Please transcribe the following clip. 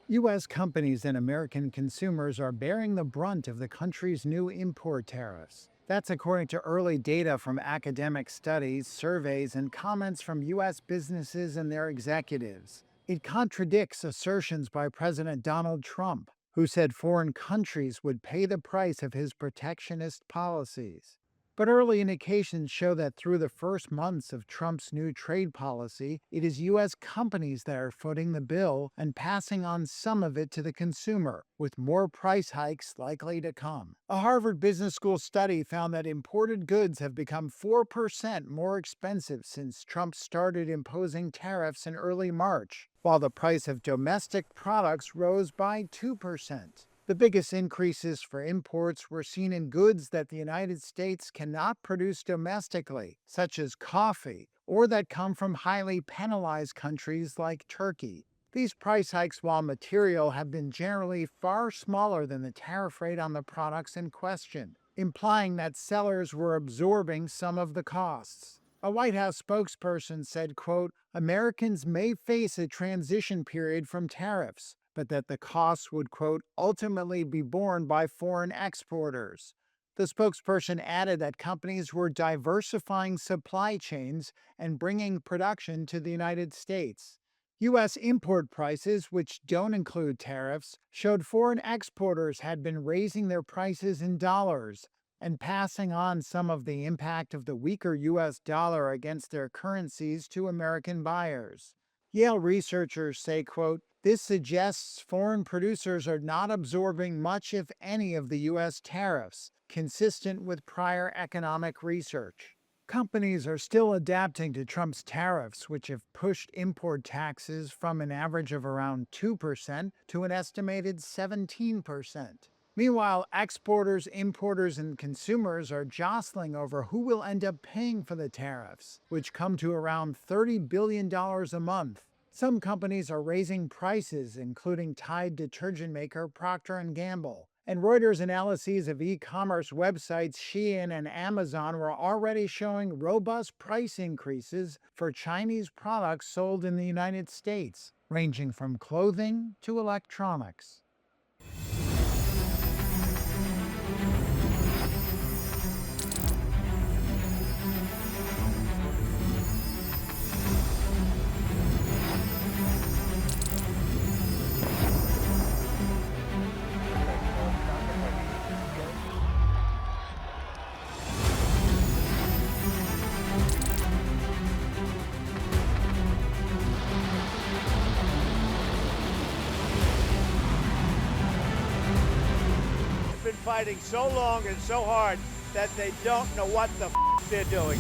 U.S. companies and American consumers are bearing the brunt of the country's new import tariffs. That's according to early data from academic studies, surveys, and comments from U.S. businesses and their executives. It contradicts assertions by President Donald Trump, who said foreign countries would pay the price of his protectionist policies. But early indications show that through the first months of Trump's new trade policy, it is U.S. companies that are footing the bill and passing on some of it to the consumer, with more price hikes likely to come. A Harvard Business School study found that imported goods have become 4% more expensive since Trump started imposing tariffs in early March, while the price of domestic products rose by 2%. The biggest increases for imports were seen in goods that the United States cannot produce domestically, such as coffee, or that come from highly penalized countries like Turkey. These price hikes, while material, have been generally far smaller than the tariff rate on the products in question, implying that sellers were absorbing some of the costs. A White House spokesperson said, quote, Americans may face a transition period from tariffs, but that the costs would, quote, ultimately be borne by foreign exporters. The spokesperson added that companies were diversifying supply chains and bringing production to the United States. U.S. import prices, which don't include tariffs, showed foreign exporters had been raising their prices in dollars and passing on some of the impact of the weaker U.S. dollar against their currencies to American buyers. Yale researchers say, quote, this suggests foreign producers are not absorbing much, if any, of the U.S. tariffs, consistent with prior economic research. Companies are still adapting to Trump's tariffs, which have pushed import taxes from an average of around 2% to an estimated 17%. Meanwhile, exporters, importers, and consumers are jostling over who will end up paying for the tariffs, which come to around $30 billion a month. Some companies are raising prices, including Tide detergent maker Procter & Gamble. And Reuters analyses of e-commerce websites Shein and Amazon were already showing robust price increases for Chinese products sold in the United States, ranging from clothing to electronics. Been fighting so long and so hard that they don't know what the they're doing.